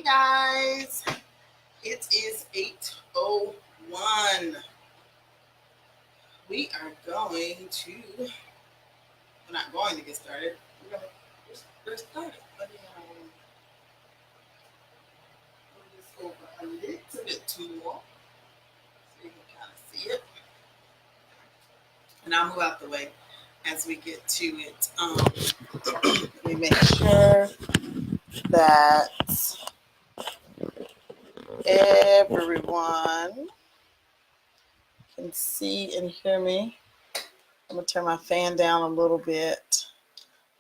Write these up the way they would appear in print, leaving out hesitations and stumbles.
guys, it is 8:01. We are going to, we're not going to get started. We're started. Let me move this over a little bit too more so you can kind of see it. And I'll move out the way as we get to it. Let me make sure that everyone can see and hear me. I'm gonna turn my fan down a little bit.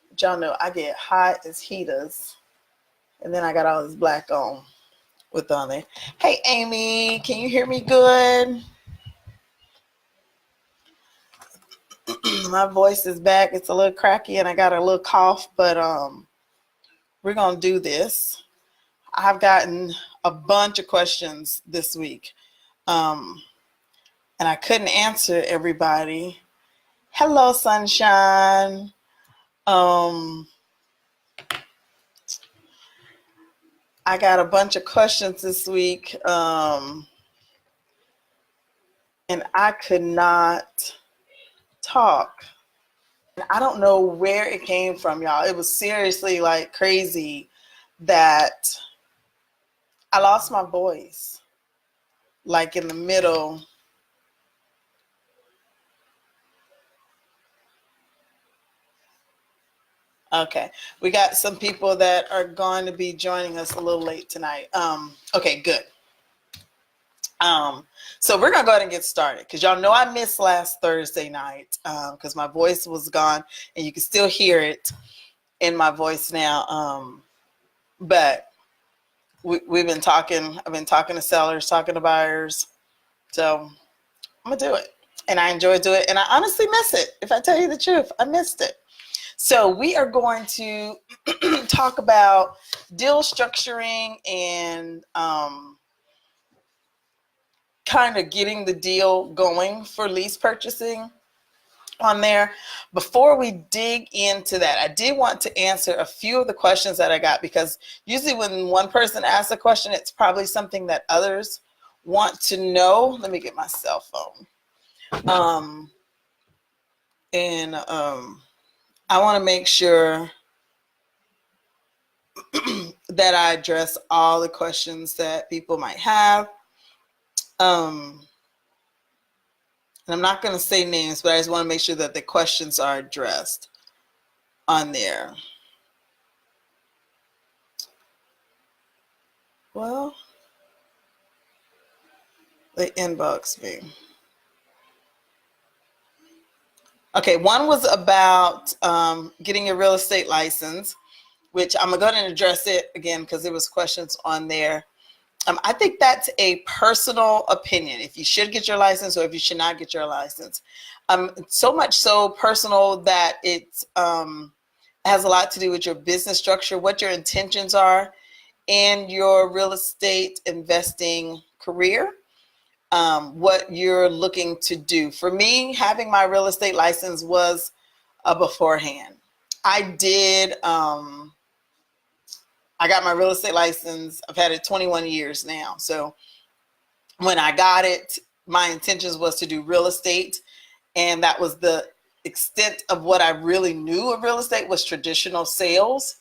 But y'all know I get hot as heaters, and then I got all this black on with on there. Hey Amy, can you hear me good? My voice is back. It's a little cracky and I got a little cough, but we're gonna do this. I've gotten a bunch of questions this week, and I couldn't answer everybody. Hello, sunshine. I got a bunch of questions this week, and I could not talk. I don't know where it came from, y'all. It was seriously like crazy that I lost my voice, like in the middle. Okay, we got some people that are going to be joining us a little late tonight. Okay, good. So we're gonna go ahead and get started because y'all know I missed last Thursday night because my voice was gone, and you can still hear it in my voice now. But we've been talking. I've been talking to sellers, talking to buyers. So I'm gonna do it, and I enjoy doing it, and I honestly miss it. If I tell you the truth, I missed it. So we are going to talk about deal structuring and kind of getting the deal going for lease purchasing on there. Before we dig into that, I did want to answer a few of the questions that I got, because usually when one person asks a question, it's probably something that others want to know. Let me get my cell phone. I want to make sure that I address all the questions that people might have. And I'm not going to say names, but I just want to make sure that the questions are addressed on there. Well, they inboxed me. Okay, one was about getting a real estate license, which I'm going to go ahead and address it again because there was questions on there. I think that's a personal opinion, if you should get your license or if you should not get your license. So much so personal that it has a lot to do with your business structure, what your intentions are in your real estate investing career, what you're looking to do. For me, having my real estate license was a beforehand. I got my real estate license. I've had it 21 years now. So when I got it, my intentions was to do real estate. And that was the extent of what I really knew of real estate, was traditional sales.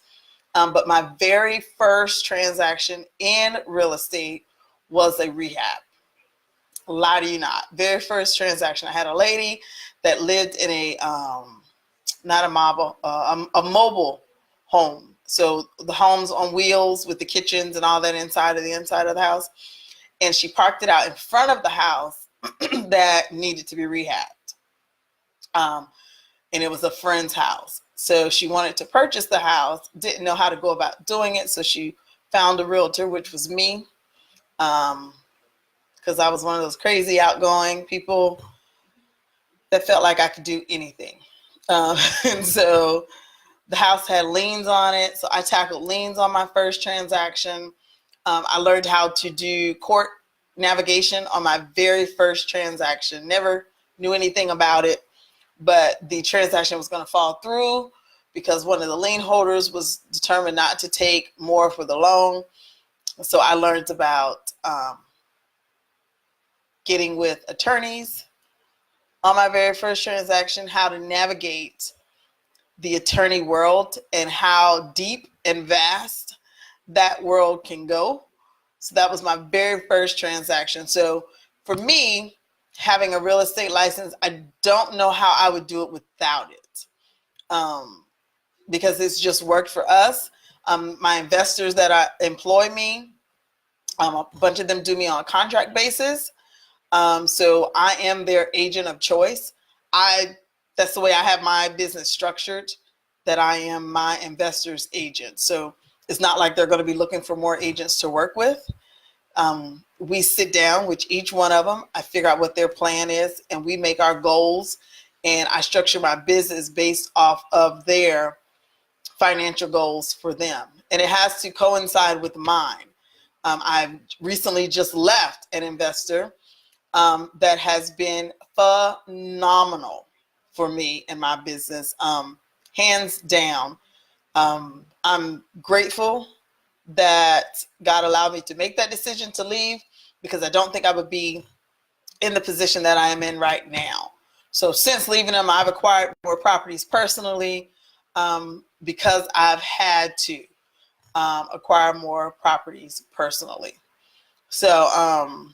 But my very first transaction in real estate was a rehab. Lie to you not. Very first transaction. I had a lady that lived in a mobile home. So the homes on wheels with the kitchens and all that inside of the house. And she parked it out in front of the house that needed to be rehabbed. And it was a friend's house. So she wanted to purchase the house, didn't know how to go about doing it. So she found a realtor, which was me. Because I was one of those crazy outgoing people that felt like I could do anything. And so the house had liens on it, so I tackled liens on my first transaction. I learned how to do court navigation on my very first transaction. Never knew anything about it, but the transaction was going to fall through because one of the lien holders was determined not to take more for the loan. So I learned about getting with attorneys on my very first transaction, how to navigate the attorney world and how deep and vast that world can go. So that was my very first transaction. So for me, having a real estate license, I don't know how I would do it without it, because it's just worked for us. My investors that employ me, a bunch of them do me on a contract basis. So I am their agent of choice. That's the way I have my business structured, that I am my investor's agent. So it's not like they're going to be looking for more agents to work with. We sit down with each one of them. I figure out what their plan is, and we make our goals. And I structure my business based off of their financial goals for them. And it has to coincide with mine. I've recently just left an investor that has been phenomenal for me and my business, hands down. I'm grateful that God allowed me to make that decision to leave, because I don't think I would be in the position that I am in right now. So since leaving them, I've acquired more properties personally, because I've had to acquire more properties personally. So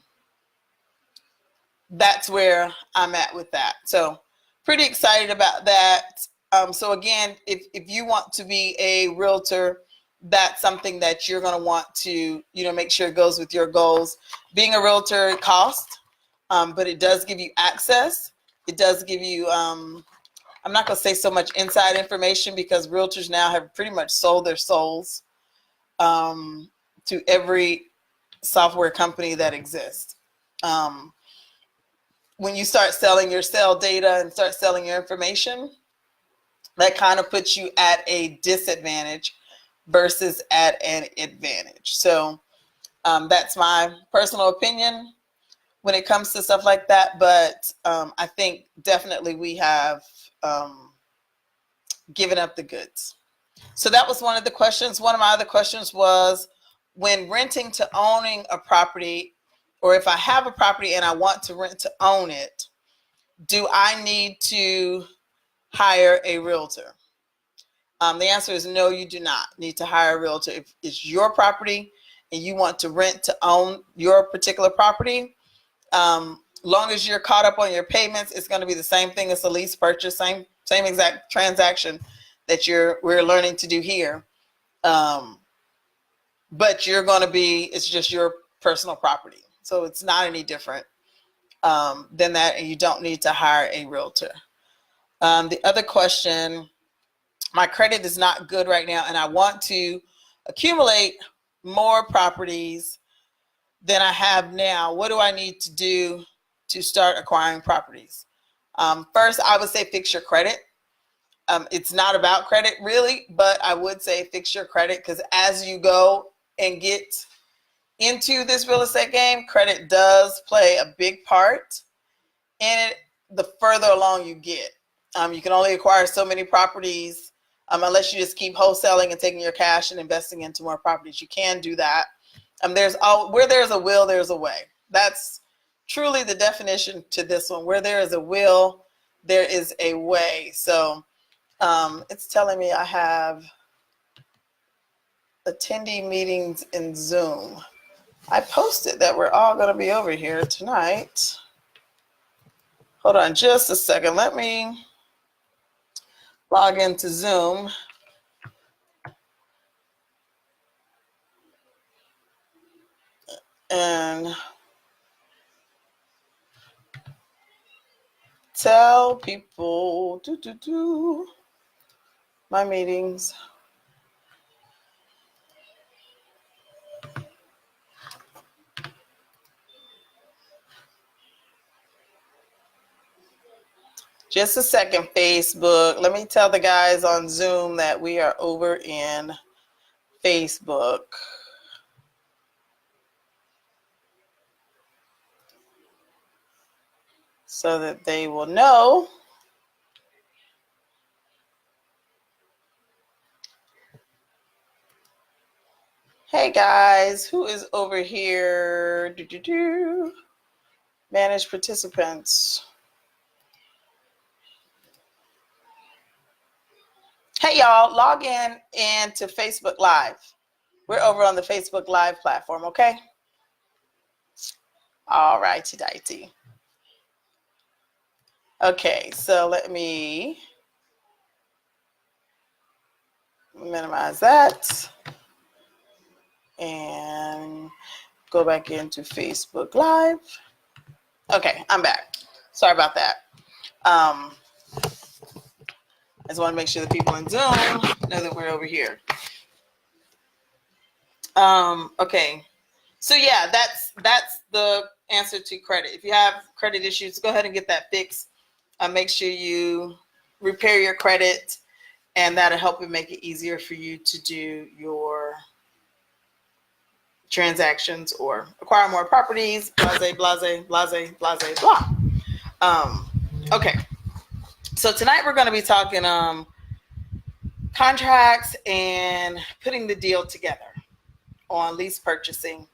that's where I'm at with that. So pretty excited about that. So again, if you want to be a realtor, that's something that you're going to want to, make sure it goes with your goals. Being a realtor costs, but it does give you access. It does give you, I'm not going to say so much inside information, because realtors now have pretty much sold their souls to every software company that exists. When you start selling your sell data and start selling your information, that kind of puts you at a disadvantage versus at an advantage. So that's my personal opinion when it comes to stuff like that. But I think definitely we have given up the goods. So that was one of the questions. One of my other questions was, when renting to owning a property, or if I have a property and I want to rent to own it, do I need to hire a realtor? The answer is no, you do not need to hire a realtor. If it's your property and you want to rent to own your particular property, long as you're caught up on your payments, it's going to be the same thing as a lease purchase, same exact transaction that we're learning to do here. But it's just your personal property. So it's not any different than that, and you don't need to hire a realtor. The other question, my credit is not good right now, and I want to accumulate more properties than I have now. What do I need to do to start acquiring properties? First, I would say fix your credit. It's not about credit really, but I would say fix your credit, because as you go and get into this real estate game, credit does play a big part in it. The further along you get, you can only acquire so many properties unless you just keep wholesaling and taking your cash and investing into more properties. You can do that. Where there's a will, there's a way. That's truly the definition to this one. Where there is a will, there is a way. So it's telling me I have attendee meetings in Zoom. I posted that we're all going to be over here tonight. Hold on just a second. Let me log into Zoom. And tell people my meetings. Just a second, Facebook. Let me tell the guys on Zoom that we are over in Facebook, so that they will know. Hey guys, who is over here? Manage participants. Hey y'all, log in into Facebook Live. We're over on the Facebook Live platform, okay? All righty, dighty. Okay, so let me minimize that and go back into Facebook Live. Okay, I'm back. Sorry about that. I just want to make sure the people in Zoom know that we're over here. Okay, so yeah, that's the answer to credit. If you have credit issues, go ahead and get that fixed. Make sure you repair your credit, and that'll help it make it easier for you to do your transactions or acquire more properties, blase, blase, blase, blase, blah. Okay, so tonight we're going to be talking contracts and putting the deal together on lease purchasing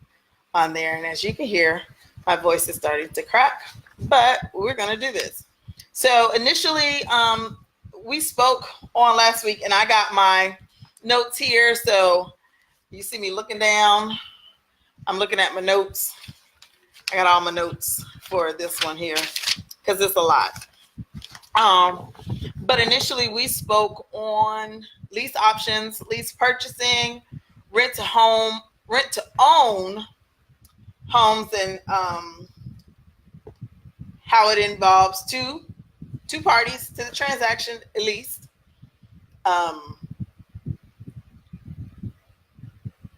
on there. And as you can hear, my voice is starting to crack, but we're going to do this. So initially, we spoke on last week, and I got my notes here. So you see me looking down. I'm looking at my notes. I got all my notes for this one here because it's a lot. But initially, we spoke on lease options, lease purchasing, rent to own homes, and how it involves two parties to the transaction at least.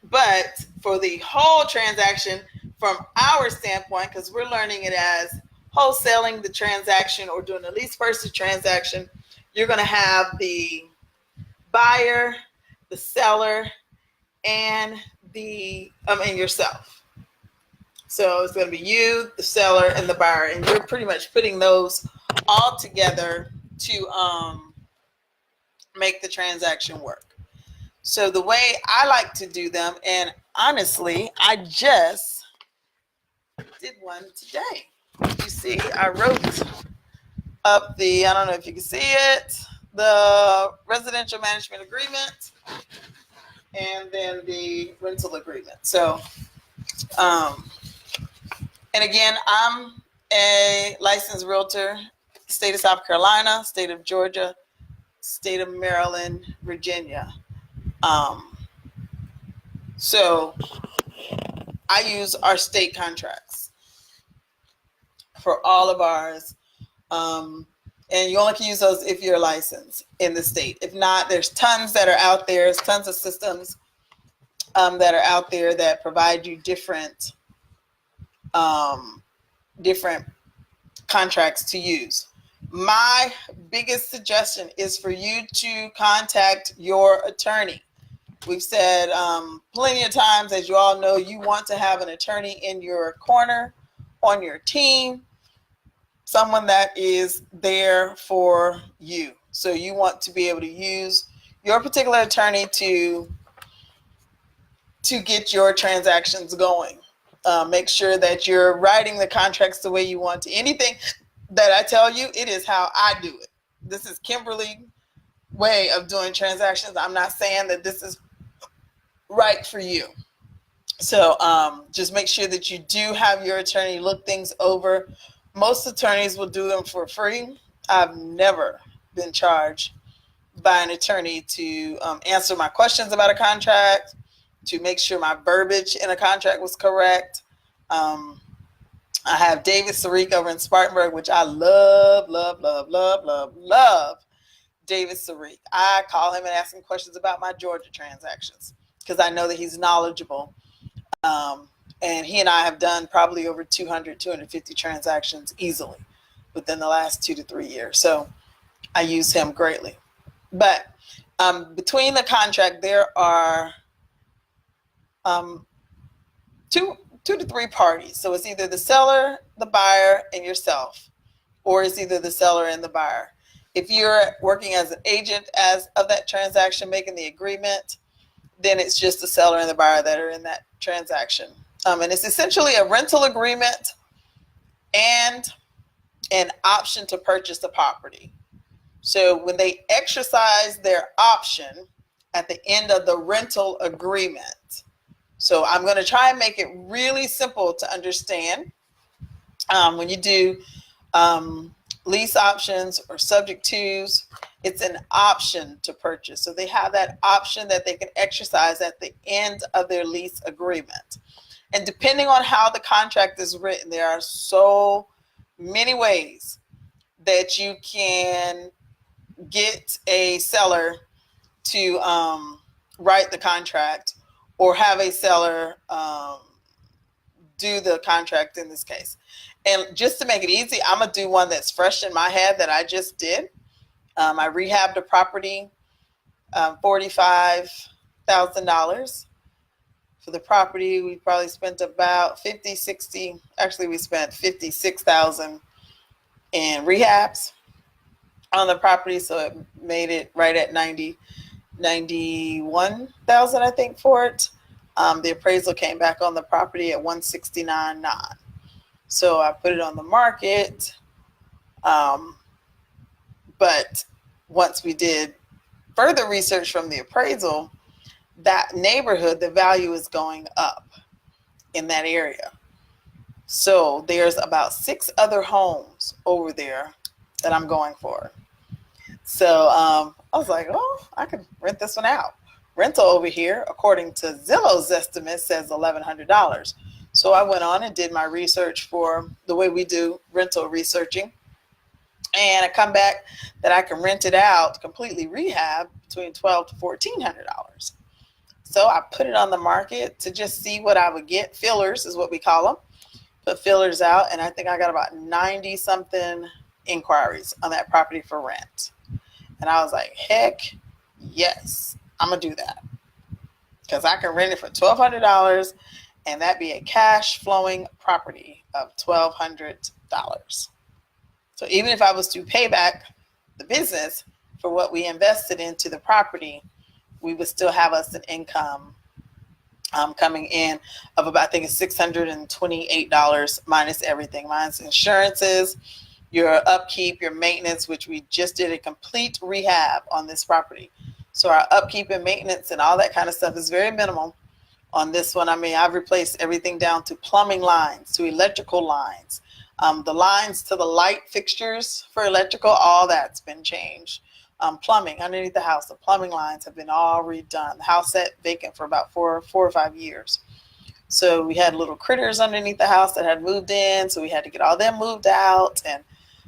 But for the whole transaction, from our standpoint, because we're learning it as wholesaling the transaction or doing a lease purchase transaction, you're going to have the buyer, the seller, and yourself. So it's going to be you, the seller, and the buyer, and you're pretty much putting those all together to make the transaction work. So the way I like to do them, and honestly, I just did one today. You see, I wrote up I don't know if you can see it, the residential management agreement, and then the rental agreement. So, and again, I'm a licensed realtor, state of South Carolina, state of Georgia, state of Maryland, Virginia. So I use our state contracts for all of ours. And you only can use those if you're licensed in the state. If not, there's tons that are out there. There's tons of systems that are out there that provide you different contracts to use. My biggest suggestion is for you to contact your attorney. We've said plenty of times, as you all know, you want to have an attorney in your corner, on your team, someone that is there for you. So you want to be able to use your particular attorney to get your transactions going. Make sure that you're writing the contracts the way you want to. Anything that I tell you, it is how I do it. This is Kimberly's way of doing transactions. I'm not saying that this is right for you. So just make sure that you do have your attorney look things over. Most attorneys will do them for free. I've never been charged by an attorney to answer my questions about a contract, to make sure my verbiage in a contract was correct. I have David Sarik over in Spartanburg, which I love, love, love, love, love, love David Sarik. I call him and ask him questions about my Georgia transactions because I know that he's knowledgeable. And he and I have done probably over 200, 250 transactions easily within the last 2 to 3 years. So I use him greatly. But between the contract, there are two to three parties. So it's either the seller, the buyer, and yourself, or it's either the seller and the buyer. If you're working as an agent of that transaction, making the agreement, then it's just the seller and the buyer that are in that transaction. And it's essentially a rental agreement and an option to purchase the property. So when they exercise their option at the end of the rental agreement, so I'm going to try and make it really simple to understand. When you do lease options or subject twos, it's an option to purchase. So they have that option that they can exercise at the end of their lease agreement. And depending on how the contract is written, there are so many ways that you can get a seller to write the contract, or have a seller do the contract in this case. And just to make it easy, I'm going to do one that's fresh in my head that I just did. I rehabbed a property, $45,000 for the property. We probably spent about 50, 60, actually we spent 56,000 in rehabs on the property. So it made it right at 91,000, I think, for it. The appraisal came back on the property at 169.9. So I put it on the market. But once we did further research from the appraisal, that neighborhood, the value is going up in that area. So there's about 6 other homes over there that I'm going for. So I was like, oh, I could rent this one out. Rental over here, according to Zillow's estimate, says $1,100. So I went on and did my research for the way we do rental researching. And I come back that I can rent it out completely rehab between $1,200 to $1,400. So I put it on the market to just see what I would get. Fillers is what we call them. Put fillers out, and I think I got about 90 something inquiries on that property for rent. And I was like, heck yes, I'm gonna do that, because I can rent it for $1,200, and that'd be a cash flowing property of $1,200. So even if I was to pay back the business for what we invested into the property, we would still have us an income coming in of about, I think it's $628 minus everything, minus insurances, your upkeep, your maintenance, which we just did a complete rehab on this property. So our upkeep and maintenance and all that kind of stuff is very minimal on this one. I mean, I've replaced everything down to plumbing lines, to electrical lines. The lines to the light fixtures for electrical, all that's been changed. Plumbing underneath the house, the plumbing lines have been all redone. The house sat vacant for about four or 5 years. So we had little critters underneath the house that had moved in. So we had to get all them moved out and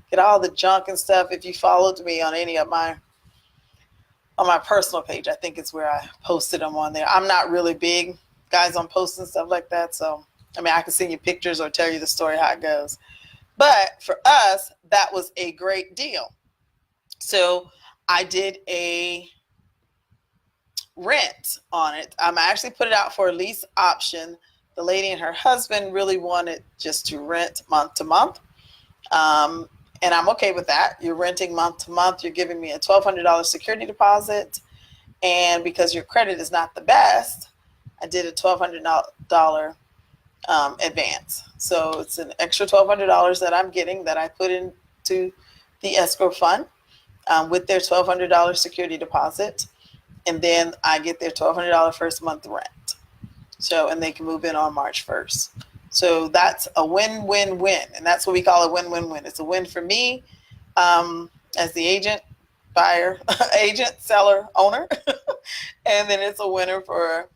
get all the junk and stuff. If you followed me on any of my, on my personal page, I think it's where I posted them on there. I'm not really big, guys, on posting stuff like that. So, I mean, I can send you pictures or tell you the story how it goes. But for us, that was a great deal. So I did a rent on it. I actually put it out for a lease option. The lady and her husband really wanted just to rent month to month. And I'm okay with that. You're renting month to month. You're giving me a $1,200 security deposit. And because your credit is not the best, I did a $1,200 advance. So it's an extra $1,200 that I'm getting that I put into the escrow fund with their $1,200 security deposit. And then I get their $1,200 first month rent. So, and they can move in on March 1st. So that's a win-win-win. And that's what we call a win-win-win. It's a win for me as the agent, buyer, agent, seller, owner. And then it's a winner for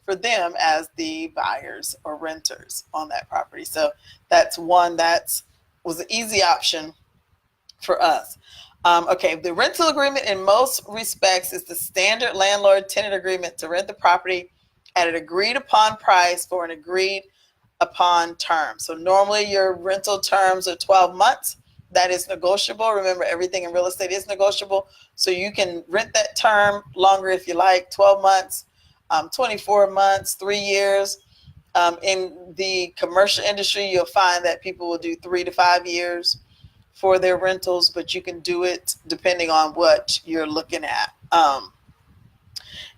them as the buyers or renters on that property. So that's one that was an easy option for us. Okay, the rental agreement in most respects is the standard landlord-tenant agreement to rent the property at an agreed upon price for an agreed upon term. So normally your rental terms are 12 months. That is negotiable. Remember, everything in real estate is negotiable. So you can rent that term longer if you like, 12 months, 24 months, 3 years. In the commercial industry, you'll find that people will do 3 to 5 years for their rentals, but you can do it depending on what you're looking at. And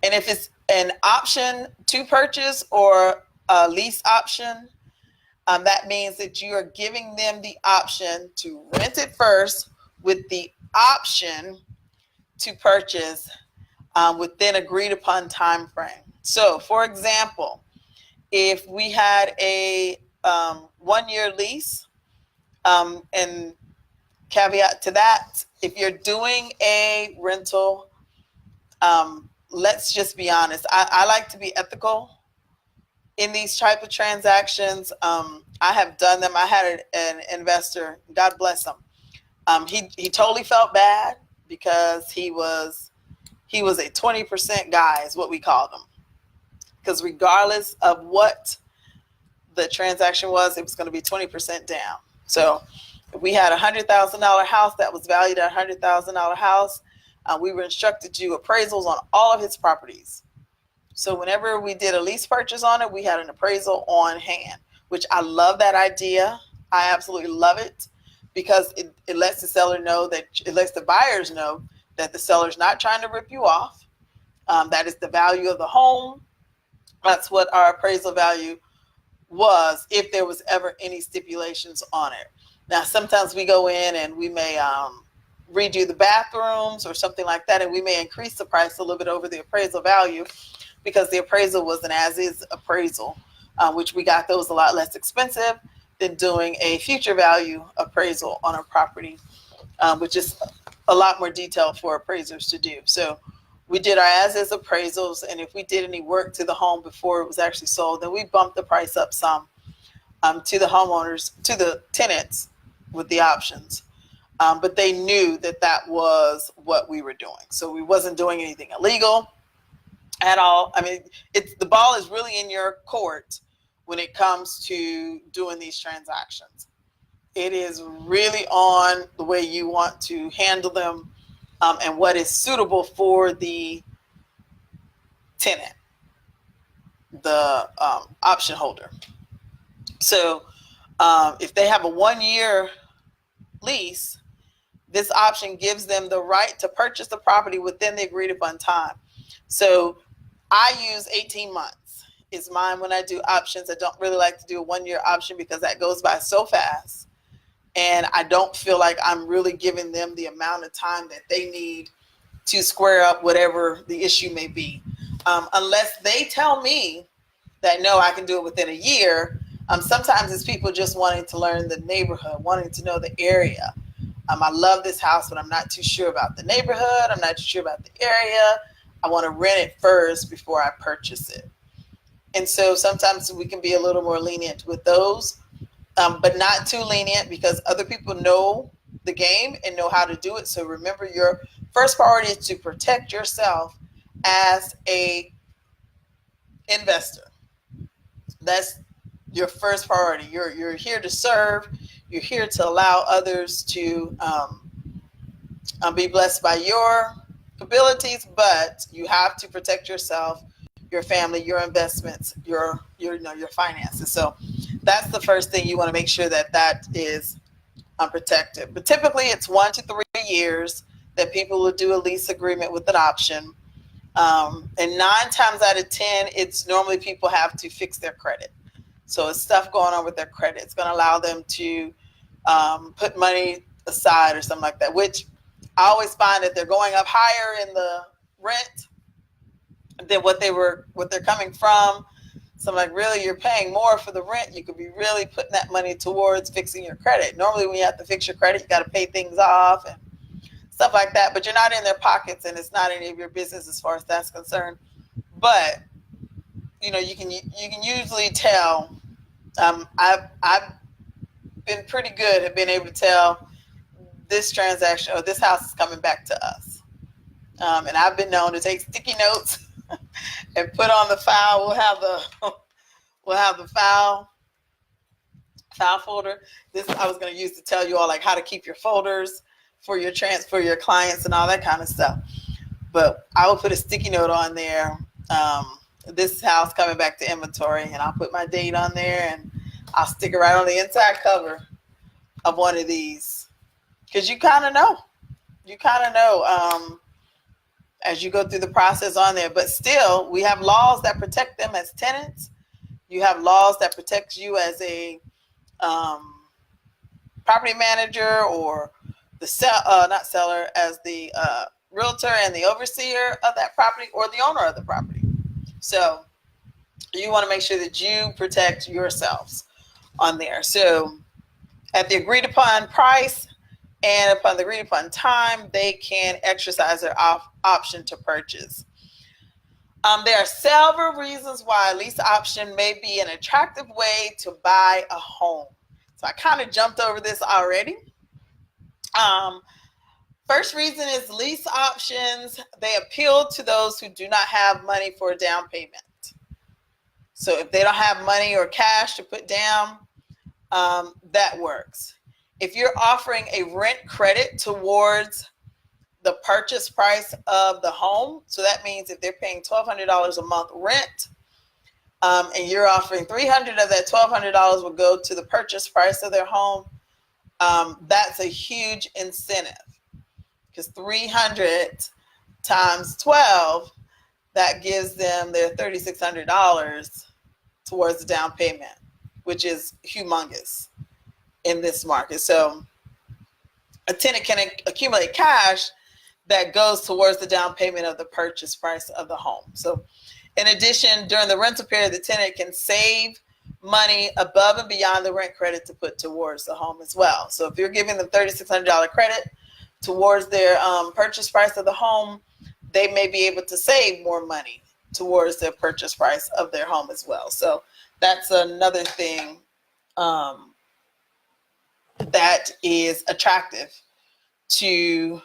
if it's an option to purchase or a lease option, that means that you are giving them the option to rent it first with the option to purchase within agreed upon time frame. So, for example, if we had a 1-year lease, and caveat to that, if you're doing a rental, let's just be honest. I like to be ethical in these type of transactions. I have done them. I had an investor, God bless him. He totally felt bad because he was a 20% guy, is what we called him. Because regardless of what the transaction was, it was going to be 20% down. So if we had a $100,000 house that was valued at a $100,000 house, we were instructed to do appraisals on all of his properties. So whenever we did a lease purchase on it, we had an appraisal on hand, which I love that idea. I absolutely love it because it lets the seller know that, it lets the buyers know that the seller's not trying to rip you off. That is the value of the home. That's what our appraisal value was if there was ever any stipulations on it. Now, sometimes we go in and we may redo the bathrooms or something like that, and we may increase the price a little bit over the appraisal value because the appraisal was an as-is appraisal, which we got those a lot less expensive than doing a future value appraisal on a property, which is a lot more detailed for appraisers to do. So we did our as-is appraisals, and if we did any work to the home before it was actually sold, then we bumped the price up some to the homeowners, to the tenants with the options. But they knew that that was what we were doing. So we wasn't doing anything illegal at all. I mean, the ball is really in your court when it comes to doing these transactions. It is really on the way you want to handle them, and what is suitable for the tenant, the option holder. So if they have a 1-year lease, this option gives them the right to purchase the property within the agreed upon time. So I use 18 months is mine when I do options. I don't really like to do a 1-year option because that goes by so fast. And I don't feel like I'm really giving them the amount of time that they need to square up whatever the issue may be. Unless they tell me that, no, I can do it within a year. Sometimes it's people just wanting to learn the neighborhood, wanting to know the area. I love this house, but I'm not too sure about the neighborhood. I'm not too sure about the area. I want to rent it first before I purchase it. And so sometimes we can be a little more lenient with those, but not too lenient because other people know the game and know how to do it. So remember, your first priority is to protect yourself as a investor. That's your first priority. You're here to serve. You're here to allow others to be blessed by your abilities, but you have to protect yourself, your family, your investments, your finances. So that's the first thing you want to make sure that is protected. But typically it's 1 to 3 years that people will do a lease agreement with an option. And 9 times out of 10, it's normally people have to fix their credit. So it's stuff going on with their credit. It's going to allow them to put money aside or something like that, which I always find that they're going up higher in the rent than what they're coming from. So I'm like, really, you're paying more for the rent. You could be really putting that money towards fixing your credit. Normally when you have to fix your credit, you got to pay things off and stuff like that, but you're not in their pockets and it's not any of your business as far as that's concerned. But you can usually tell. I've been pretty good at being able to tell this transaction or this house is coming back to us. And I've been known to take sticky notes and put on the file. We'll have the file folder. This I was going to use to tell you all like how to keep your folders for your your clients and all that kind of stuff. But I will put a sticky note on there. This house coming back to inventory, and I'll put my date on there and I'll stick it right on the inside cover of one of these because you kind of know as you go through the process on there. But still, we have laws that protect them as tenants. You have laws that protect you as a property manager, or the not seller, as the realtor and the overseer of that property, or the owner of the property. So you want to make sure that you protect yourselves on there. So at the agreed upon price and upon the agreed upon time, they can exercise their option to purchase. There are several reasons why a lease option may be an attractive way to buy a home. So I kind of jumped over this already. First reason is lease options. They appeal to those who do not have money for a down payment. So if they don't have money or cash to put down, that works. If you're offering a rent credit towards the purchase price of the home, so that means if they're paying $1,200 a month rent, and you're offering $300 of that $1,200 will go to the purchase price of their home, that's a huge incentive, because 300 times 12, that gives them their $3,600 towards the down payment, which is humongous in this market. So a tenant can accumulate cash that goes towards the down payment of the purchase price of the home. So in addition, during the rental period, the tenant can save money above and beyond the rent credit to put towards the home as well. So if you're giving them $3,600 credit towards their purchase price of the home, they may be able to save more money towards their purchase price of their home as well. So that's another thing that is attractive to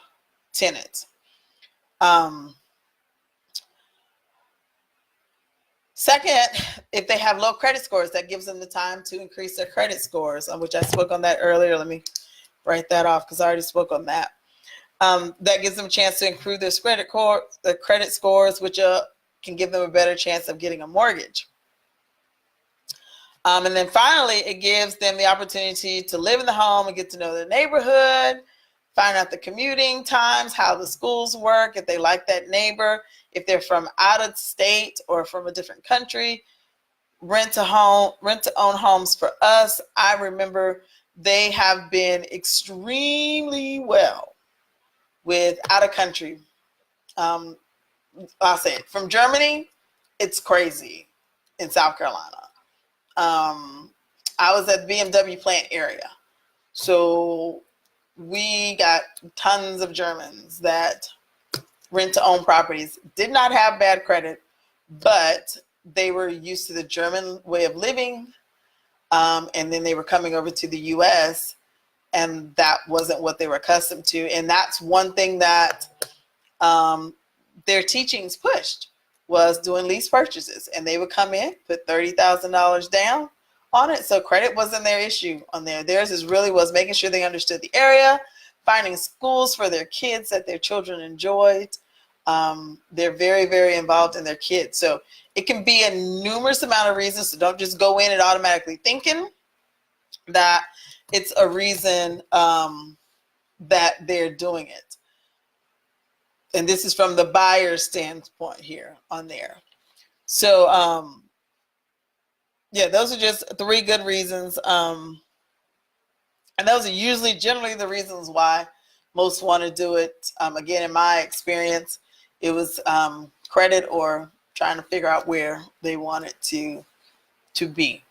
tenants. Second, if they have low credit scores, that gives them the time to increase their credit scores, which I spoke on that earlier. Let me write that off because I already spoke on that. That gives them a chance to improve their credit scores, which can give them a better chance of getting a mortgage. And then finally, it gives them the opportunity to live in the home and get to know the neighborhood, find out the commuting times, how the schools work, if they like that neighbor, if they're from out of state or from a different country. Rent to own homes for us, I remember they have been extremely well with out of country. I'll say it, from Germany, it's crazy in South Carolina. I was at the BMW plant area. So we got tons of Germans that rent to own properties, did not have bad credit, but they were used to the German way of living. And then they were coming over to the US, and that wasn't what they were accustomed to. And that's one thing that their teachings pushed, was doing lease purchases. And they would come in, put $30,000 down on it. So credit wasn't their issue on there. Theirs really was making sure they understood the area, finding schools for their kids that their children enjoyed. They're very, very involved in their kids. So it can be a numerous amount of reasons. So don't just go in and automatically thinking that it's a reason that they're doing it. And this is from the buyer's standpoint here on there. So, yeah, those are just 3 good reasons. And those are generally the reasons why most want to do it. Again, in my experience, it was credit or trying to figure out where they want it to be.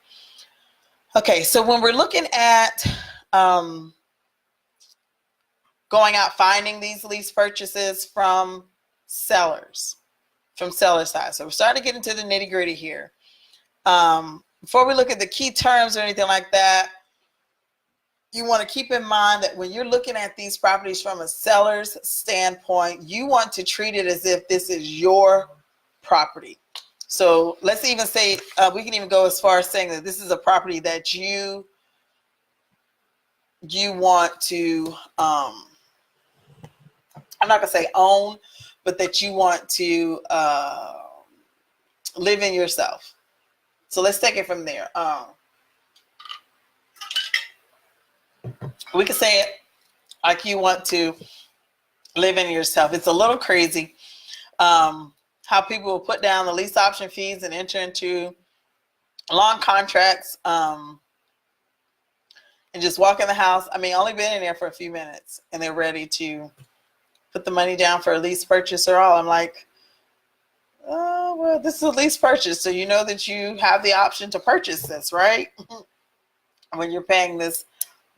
Okay, so when we're looking at going out finding these lease purchases from seller side. So we're starting to get into the nitty gritty here. Before we look at the key terms or anything like that, you want to keep in mind that when you're looking at these properties from a seller's standpoint, you want to treat it as if this is your property. So let's even say, we can even go as far as saying that this is a property that you want to, I'm not going to say own, but that you want to live in yourself. So let's take it from there. We could say it like you want to live in yourself. It's a little crazy, How people will put down the lease option fees and enter into long contracts, and just walk in the house. I mean, only been in there for a few minutes and they're ready to put the money down for a lease purchase or all. I'm like, oh, well, this is a lease purchase. So you know that you have the option to purchase this, right? When you're paying this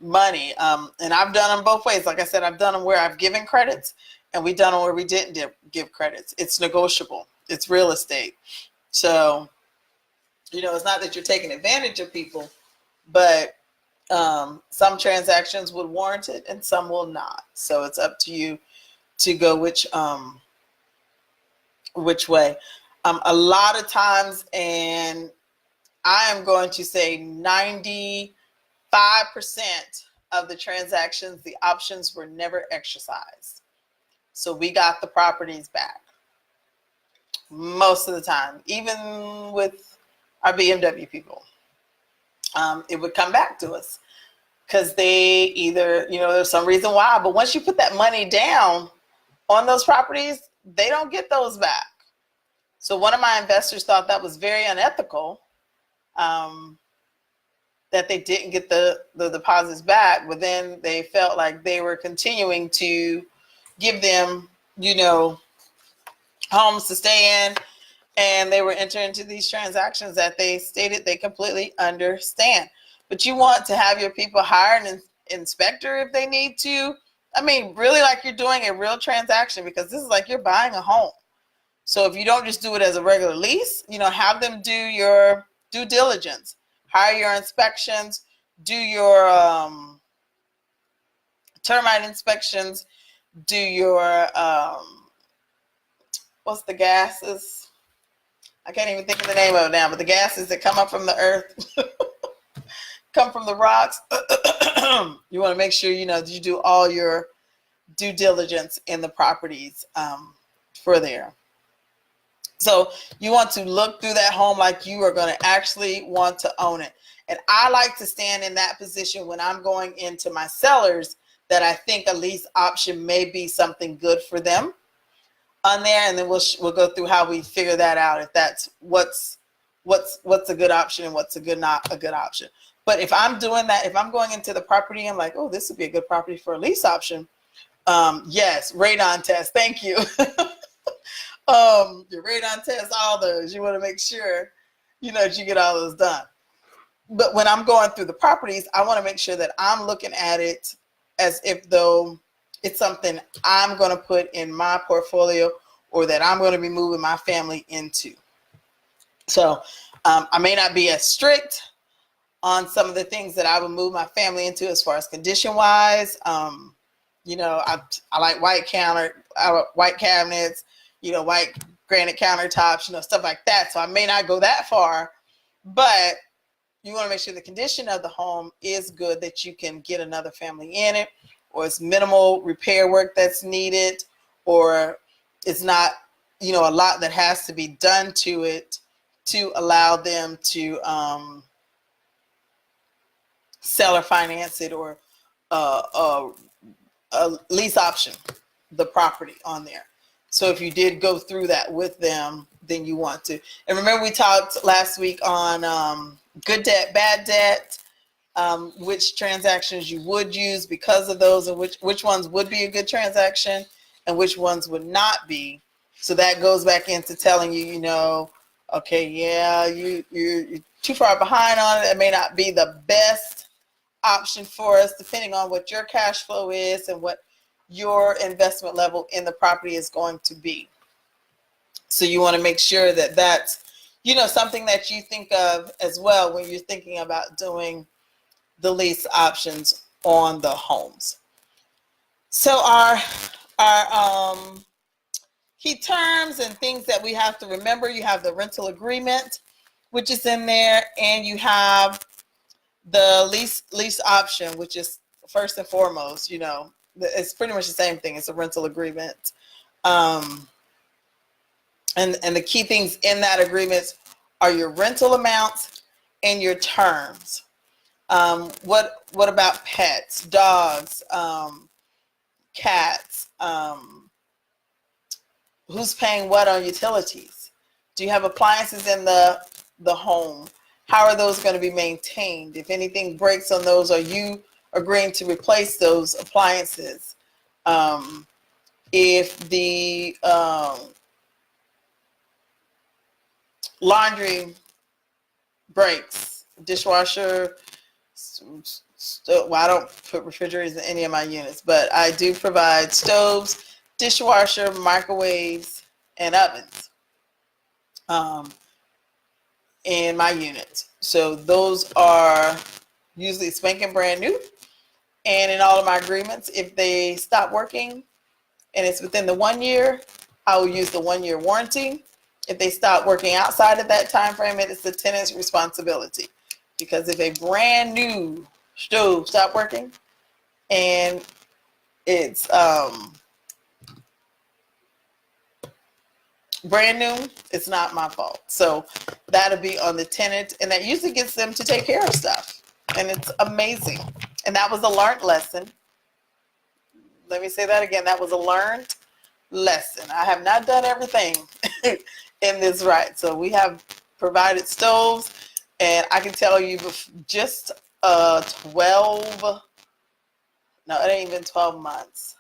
money. And I've done them both ways. Like I said, I've done them where I've given credits and we've done them where we didn't give credits. It's negotiable. It's real estate. So, you know, it's not that you're taking advantage of people, but some transactions would warrant it and some will not. So it's up to you to go which way. A lot of times, and I am going to say 95% of the transactions, the options were never exercised. So we got the properties back most of the time, even with our BMW people. It would come back to us because they either, you know, there's some reason why, but once you put that money down on those properties, they don't get those back. So one of my investors thought that was very unethical, that they didn't get the deposits back, but then they felt like they were continuing to give them, you know, homes to stay in, and they were entering into these transactions that they stated they completely understand. But you want to have your people hire an inspector if they need to. I mean, really like you're doing a real transaction, because this is like you're buying a home. So if you don't just do it as a regular lease, you know, have them do your due diligence, hire your inspections, do your termite inspections, do your, what's the gases? I can't even think of the name of it now, but the gases that come up from the earth, come from the rocks. You want to make sure, you know, that you do all your due diligence in the properties for there. So you want to look through that home like you are going to actually want to own it. And I like to stand in that position when I'm going into my sellers that I think a lease option may be something good for them on there. And then we'll go through how we figure that out, if that's what's a good option and what's not a good option. But if I'm doing that, if I'm going into the property, I'm like, oh, this would be a good property for a lease option. Yes, radon test. Thank you. Your radon test, all those. You want to make sure, you know, that you get all those done. But when I'm going through the properties, I want to make sure that I'm looking at it as if though it's something I'm going to put in my portfolio or that I'm going to be moving my family into. So I may not be as strict on some of the things that I would move my family into as far as condition wise. You know, I like white cabinets, you know, white granite countertops, you know, stuff like that. So I may not go that far, but you want to make sure the condition of the home is good, that you can get another family in it, or it's minimal repair work that's needed, or it's not, you know, a lot that has to be done to it to allow them to sell or finance it, or a lease option the property on there. So if you did go through that with them, then you want to. And remember, we talked last week on good debt, bad debt, which transactions you would use because of those, and which ones would be a good transaction and which ones would not be. So that goes back into telling you, you know, okay, yeah, you're too far behind on it. It may not be the best option for us, depending on what your cash flow is and what your investment level in the property is going to be. So you want to make sure that that's, you know, something that you think of as well when you're thinking about doing the lease options on the homes. So our key terms and things that we have to remember: you have the rental agreement, which is in there, and you have the lease option, which is first and foremost, you know, it's pretty much the same thing. It's a rental agreement. And the key things in that agreement are your rental amounts and your terms. What about pets, dogs, cats, Who's paying what on utilities? Do you have appliances in the home? How are those going to be maintained? If anything breaks on those, are you agreeing to replace those appliances? If the laundry breaks, dishwasher, well, I don't put refrigerators in any of my units, but I do provide stoves, dishwasher, microwaves, and ovens in my units. So those are usually spanking brand new. And in all of my agreements, if they stop working and it's within the 1 year, I will use the 1 year warranty. If they stop working outside of that time frame, it is the tenant's responsibility. Because if a brand new stove stop working and it's brand new, it's not my fault. So that'll be on the tenant, and that usually gets them to take care of stuff. And it's amazing. And that was a learned lesson. Let me say that again. That was a learned lesson. I have not done everything in this right. So we have provided stoves, and I can tell you just 12, no, it ain't even 12 months.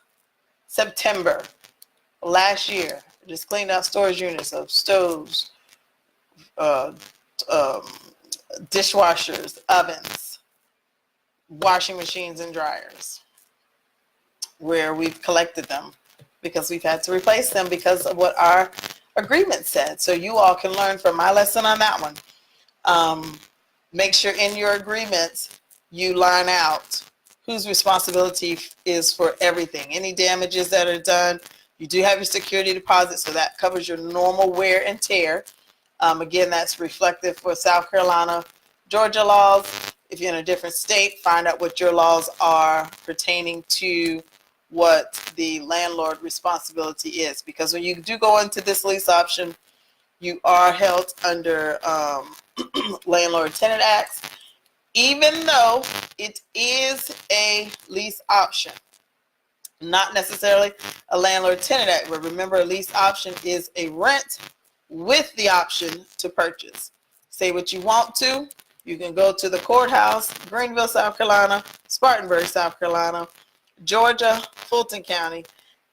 September last year, just cleaned out storage units of stoves, dishwashers, ovens, washing machines, and dryers, where we've collected them because we've had to replace them because of what our agreement said. So you all can learn from my lesson on that one. Make sure in your agreements you line out whose responsibility is for everything. Any damages that are done, you do have your security deposit, so that covers your normal wear and tear. Again, that's reflective for South Carolina, Georgia laws. If you're in a different state, find out what your laws are pertaining to what the landlord responsibility is. Because when you do go into this lease option, you are held under Landlord Tenant Acts, even though it is a lease option, not necessarily a Landlord Tenant Act. But remember, a lease option is a rent with the option to purchase. Say what you want to. You can go to the courthouse, Greenville, South Carolina, Spartanburg, South Carolina, Georgia, Fulton County,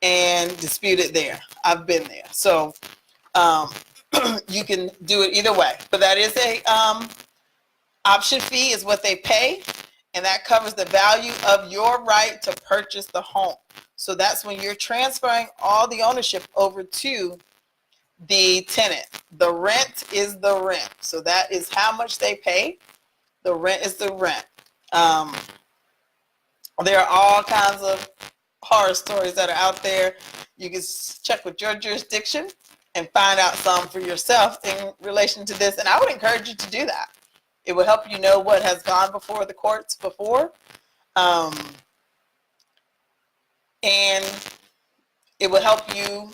and dispute it there. I've been there. So you can do it either way. But that is a option fee is what they pay, and that covers the value of your right to purchase the home. So that's when you're transferring all the ownership over to the tenant. The rent is the rent. So that is how much they pay. The rent is the rent. There are all kinds of horror stories that are out there. You can check with your jurisdiction and find out some for yourself in relation to this. And I would encourage you to do that. It will help you know what has gone before the courts before. And it will help you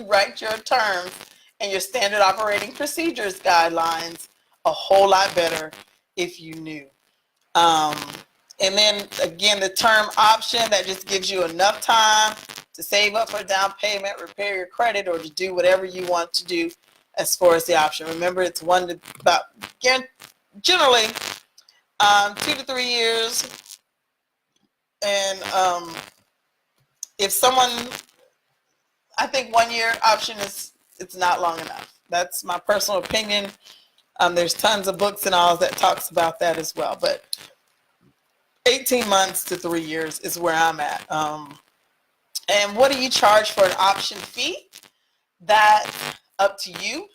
write your terms and your standard operating procedures guidelines a whole lot better if you knew. And then again, the term option, that just gives you enough time to save up for a down payment, repair your credit, or to do whatever you want to do as far as the option. Remember, it's generally 2 to 3 years. And if someone, I think 1 year option it's not long enough. That's my personal opinion. There's tons of books and all that talks about that as well. But 18 months to 3 years is where I'm at. And what do you charge for an option fee? That's up to you.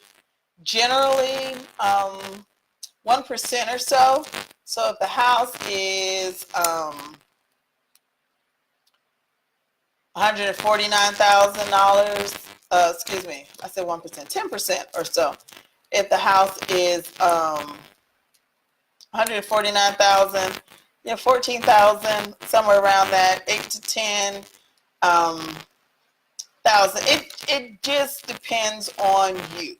Generally, 1% or so. So if the house is $149,000, excuse me, I said 1%, 10% or so. If the house is 149,000, 14,000, somewhere around that, 8 to 10 thousand. It just depends on you.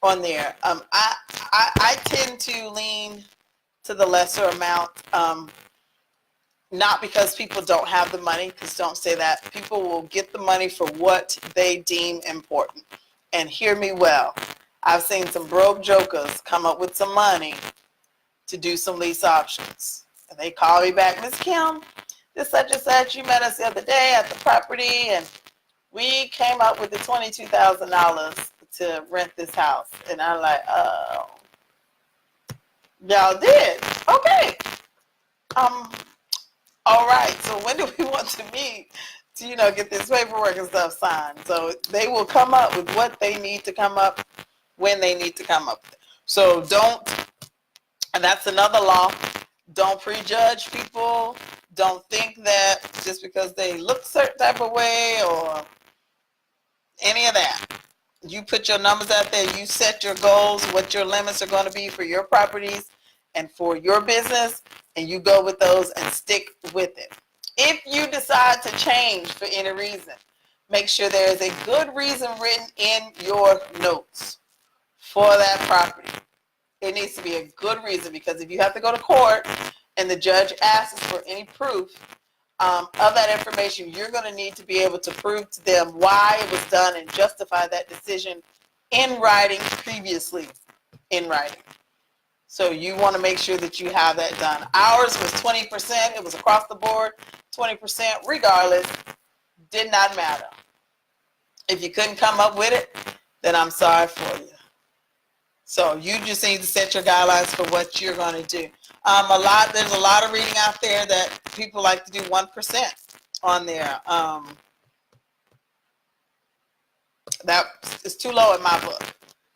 On there, I tend to lean to the lesser amount. not because people don't have the money, because don't say that. People will get the money for what they deem important. And hear me well, I've seen some broke jokers come up with some money to do some lease options. And they call me back, Miss Kim, this such and such, you met us the other day at the property, and we came up with the $22,000 to rent this house. And I'm like, oh, y'all did? Okay. All right, so when do we want to meet to, get this paperwork and stuff signed? So they will come up with what they need to come up when they need to come up. So don't, and that's another law, don't prejudge people. Don't think that just because they look certain type of way or any of that. You put your numbers out there, you set your goals, what your limits are going to be for your properties and for your business, and you go with those and stick with it. If you decide to change for any reason, make sure there is a good reason written in your notes for that property. It needs to be a good reason, because if you have to go to court and the judge asks for any proof of that information, you're going to need to be able to prove to them why it was done and justify that decision in writing, previously in writing. So you want to make sure that you have that done. Ours was 20%. It was across the board, 20%, regardless. Did not matter. If you couldn't come up with it, then I'm sorry for you. So you just need to set your guidelines for what you're going to do. There's a lot of reading out there that people like to do 1% on there. That is too low in my book.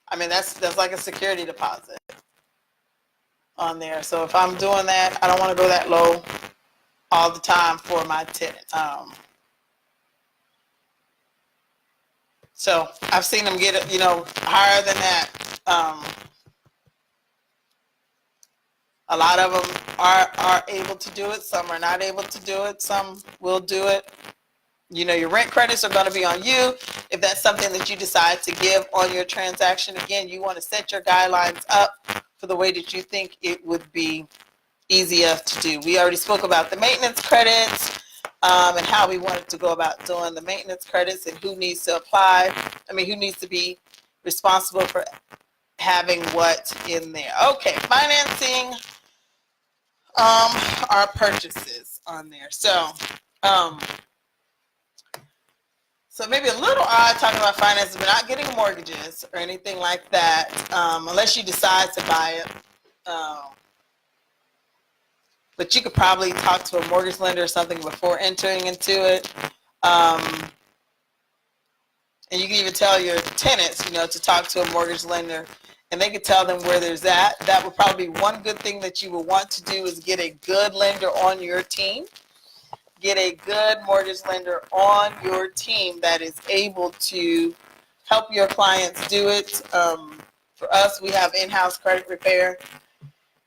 I mean, that's like a security deposit on there. So if I'm doing that, I don't want to go that low all the time for my tenant. So I've seen them get, higher than that. A lot of them are able to do it. Some are not able to do it. Some will do it. Your rent credits are going to be on you. If that's something that you decide to give on your transaction, again, you want to set your guidelines up for the way that you think it would be easier to do. We already spoke about the maintenance credits and how we wanted to go about doing the maintenance credits and who needs to apply. Who needs to be responsible for having what in there. Okay, financing our purchases on there. So maybe a little odd talking about finances, but not getting mortgages or anything like that, unless you decide to buy it. But you could probably talk to a mortgage lender or something before entering into it. And you can even tell your tenants, to talk to a mortgage lender, and they could tell them where there's at. That would probably be one good thing that you would want to do, is get a good lender on your team. Get a good mortgage lender on your team that is able to help your clients do it. For us, we have in-house credit repair.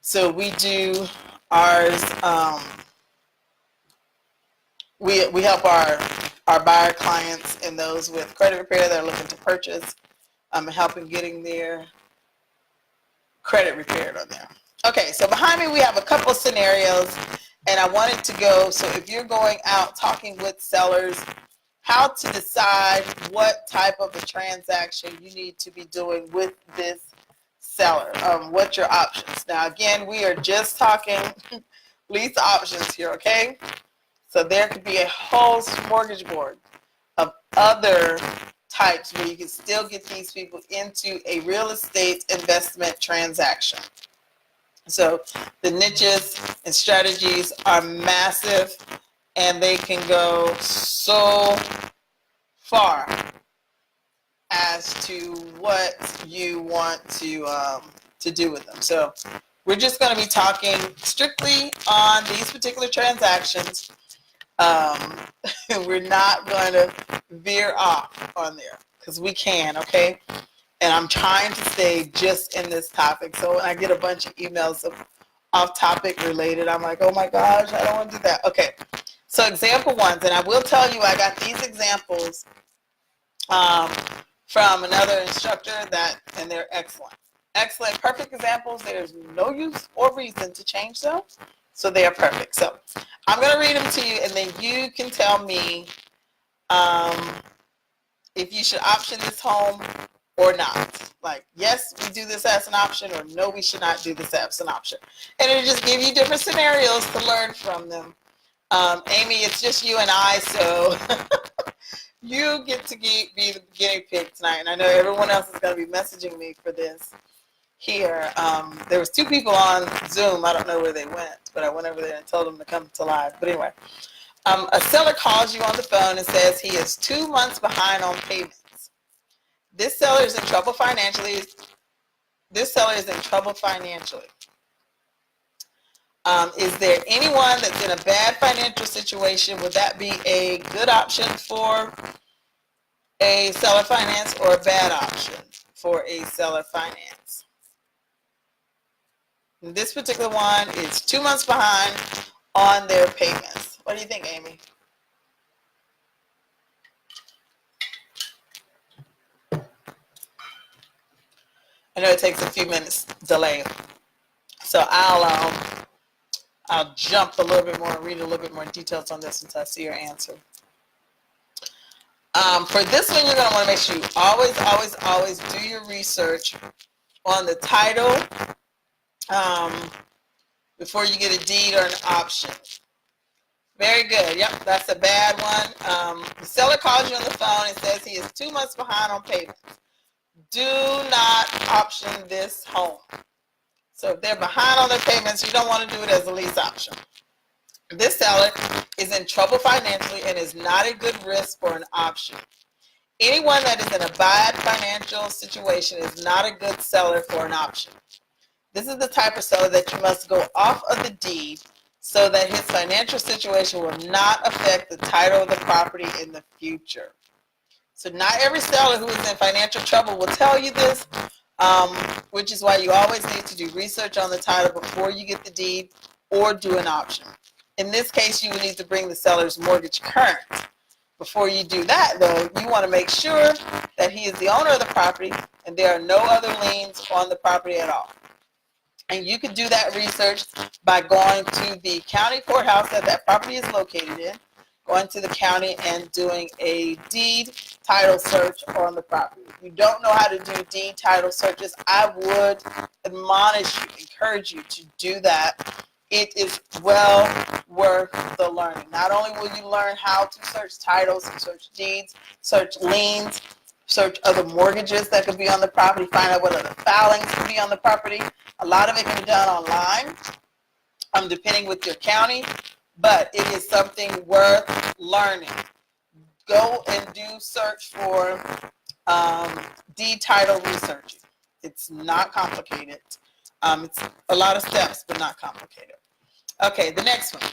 So we do ours. We help our buyer clients and those with credit repair that are looking to purchase, helping getting their credit repaired on there. Okay, so behind me we have a couple of scenarios, and I wanted to go, so if you're going out talking with sellers, how to decide what type of a transaction you need to be doing with this seller. What's your options? Now again, we are just talking lease options here, okay? So there could be a whole smorgasbord of other types where you can still get these people into a real estate investment transaction. So the niches and strategies are massive, and they can go so far as to what you want to do with them. So we're just going to be talking strictly on these particular transactions. We're not going to veer off on there because we can, okay? And I'm trying to stay just in this topic. So when I get a bunch of emails of off-topic related, I'm like, oh my gosh, I don't want to do that. Okay, so example ones, and I will tell you I got these examples from another instructor and they're excellent. Excellent, perfect examples. There's no use or reason to change them. So they are perfect. So I'm going to read them to you, and then you can tell me if you should option this home or not. Like, yes, we do this as an option, or no, we should not do this as an option. And it'll just give you different scenarios to learn from them. Amy, it's just you and I, so you get to be the guinea pig tonight. And I know everyone else is going to be messaging me for this here. There was 2 people on Zoom. I don't know where they went, but I went over there and told them to come to live. But anyway, a seller calls you on the phone and says he is 2 months behind on payments. This seller is in trouble financially. Is there anyone that's in a bad financial situation? Would that be a good option for a seller finance or a bad option for a seller finance? And this particular one is 2 months behind on their payments. What do you think, Amy? I know it takes a few minutes delay, so I'll jump a little bit more and read a little bit more details on this until I see your answer. For this one, you're going to want to make sure you always do your research on the title before you get a deed or an option. Very good. Yep, that's a bad one. The seller calls you on the phone and says he is 2 months behind on payments. Do not option this home. So if they're behind on their payments, you don't want to do it as a lease option. This seller is in trouble financially and is not a good risk for an option. Anyone that is in a bad financial situation is not a good seller for an option. This is the type of seller that you must go off of the deed so that his financial situation will not affect the title of the property in the future. So not every seller who is in financial trouble will tell you this, which is why you always need to do research on the title before you get the deed or do an option. In this case, you would need to bring the seller's mortgage current. Before you do that, though, you want to make sure that he is the owner of the property and there are no other liens on the property at all. And you can do that research by going to the county courthouse that that property is located in, going to the county and doing a deed title search on the property. If you don't know how to do deed title searches, I would encourage you to do that. It is well worth the learning. Not only will you learn how to search titles, search deeds, search liens, search other mortgages that could be on the property, find out what other filings could be on the property. A lot of it can be done online, depending with your county, but it is something worth learning. Go and do search for deed title researching. It's not complicated. It's a lot of steps, but not complicated. Okay, the next one.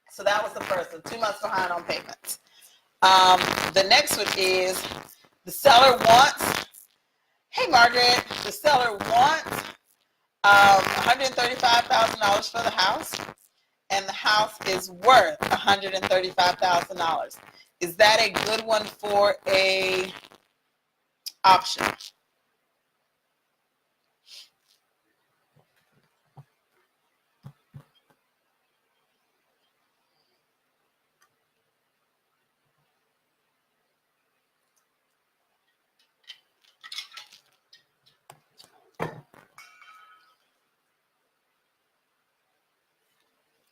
So that was the first one, 2 months behind on payments. The next one is the seller wants, hey Margaret, the seller wants $135,000 for the house, and the house is worth $135,000. Is that a good one for a option?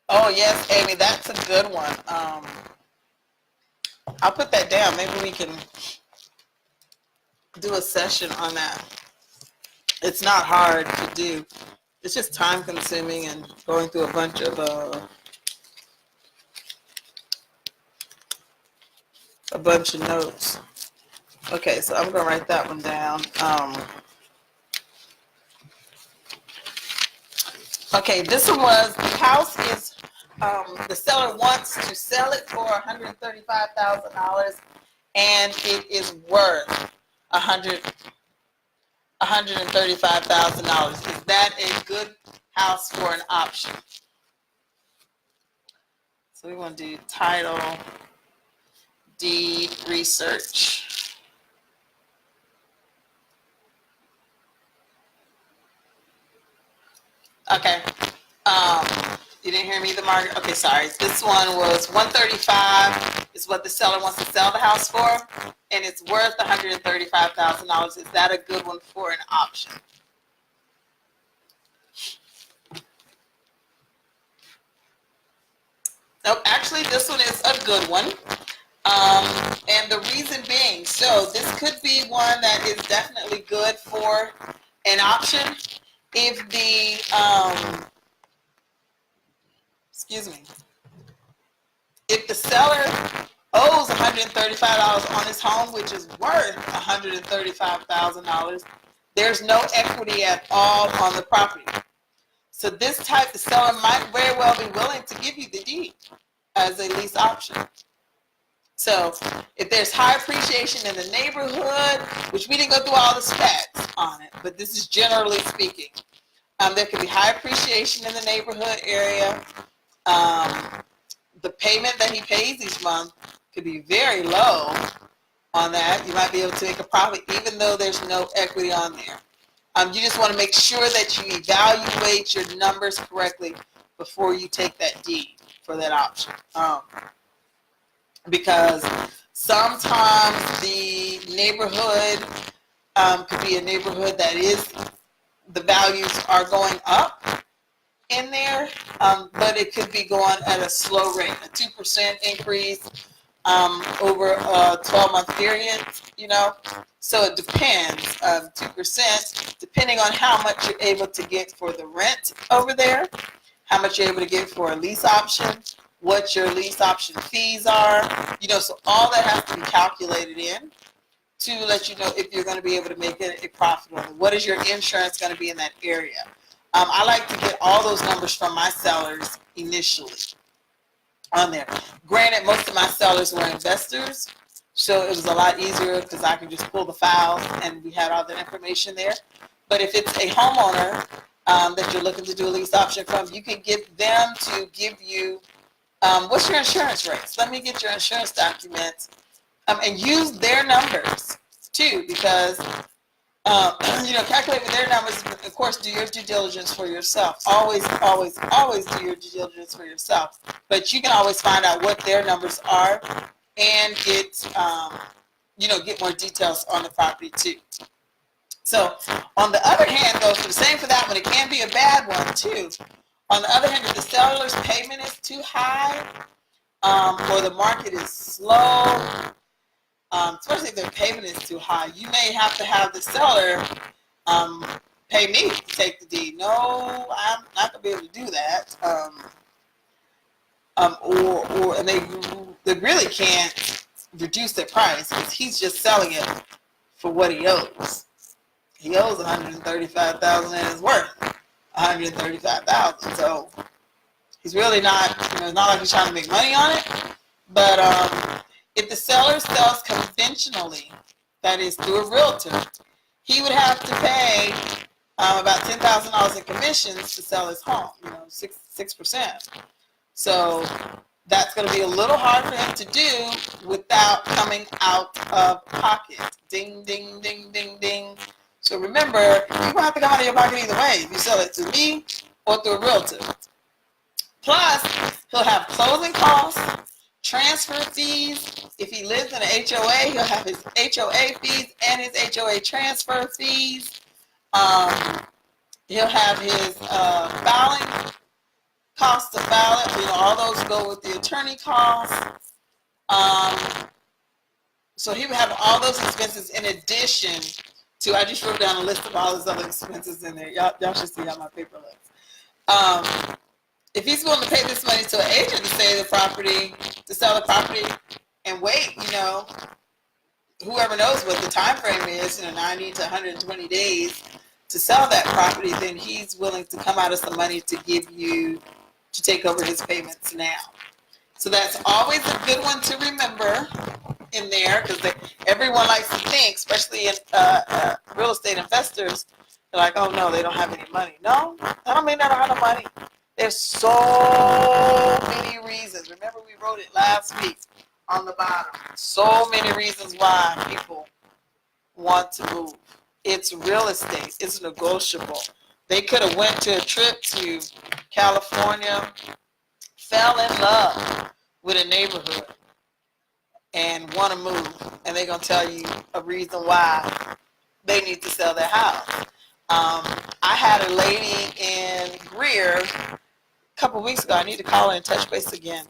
Oh yes, Amy, that's a good one. I'll put that down. Maybe we can do a session on that. It's not hard to do. It's just time consuming and going through a bunch of notes. Okay, so I'm going to write that one down. Okay, this one was, the house is, the seller wants to sell it for $135,000 and it is worth $135,000. Is that a good house for an option? So we want to do title, deed research. Okay. didn't hear me, the market. Okay, sorry. This one was 135 is what the seller wants to sell the house for, and it's worth $135,000. Is that a good one for an option? Nope, actually this one is a good one. And the reason being, so this could be one that is definitely good for an option if the, if the seller owes $135 on his home, which is worth $135,000, there's no equity at all on the property. So this type of seller might very well be willing to give you the deed as a lease option. So if there's high appreciation in the neighborhood, which we didn't go through all the stats on it, but this is generally speaking, there could be high appreciation in the neighborhood area. The payment that he pays each month could be very low on that. You might be able to make a profit even though there's no equity on there. You just want to make sure that you evaluate your numbers correctly before you take that deed for that option. Because sometimes the neighborhood could be a neighborhood that is, the values are going up in there, but it could be going at a slow rate, a 2% increase over a 12-month period, you know. So it depends, 2%, depending on how much you're able to get for the rent over there, how much you're able to get for a lease option, what your lease option fees are, you know, so all that has to be calculated in to let you know if you're going to be able to make it a profit on it. What is your insurance going to be in that area? I like to get all those numbers from my sellers initially on there. Granted, most of my sellers were investors, so it was a lot easier because I could just pull the files and we had all the information there. But if it's a homeowner that you're looking to do a lease option from, you can get them to give you, what's your insurance rates? Let me get your insurance documents and use their numbers too, because you know, calculate with their numbers. Of course, do your due diligence for yourself. Always, always, always do your due diligence for yourself. But you can always find out what their numbers are and get, you know, get more details on the property too. So, on the other hand, though, the same for that one. It can be a bad one too. On the other hand, if the seller's payment is too high, or the market is slow, especially if their payment is too high, you may have to have the seller pay me to take the deed. No, I'm not going to be able to do that. And they really can't reduce their price because he's just selling it for what he owes. He owes $135,000 and it's worth $135,000. So he's really not, you know, it's not like he's trying to make money on it. But if the seller sells conventionally, that is through a realtor, he would have to pay about $10,000 in commissions to sell his home, you know, 6%. So that's going to be a little hard for him to do without coming out of pocket. Ding, ding, ding, ding, ding. So remember, you're going to have to come out of your pocket either way if you sell it to me or through a realtor. Plus, he'll have closing costs, transfer fees. If he lives in an HOA, he'll have his HOA fees and his HOA transfer fees. He'll have his filing costs to file it. You know, all those go with the attorney costs. So he would have all those expenses in addition to, I just wrote down a list of all his other expenses in there. Y'all should see how my paper looks. If he's willing to pay this money to an agent to sell the property, and wait, you know, whoever knows what the time frame is, you know, 90 to 120 days to sell that property, then he's willing to come out of some money to give you, to take over his payments now. So that's always a good one to remember in there, because everyone likes to think, especially in real estate investors, they're like, oh no, they don't have any money. No, that don't mean they don't have no money. There's so many reasons. Remember, we wrote it last week on the bottom. So many reasons why people want to move. It's real estate. It's negotiable. They could have went to a trip to California fell in love with a neighborhood and want to move, and they're going to tell you a reason why they need to sell their house. I had a lady in Greer a couple weeks ago. I need to call her and touch base again.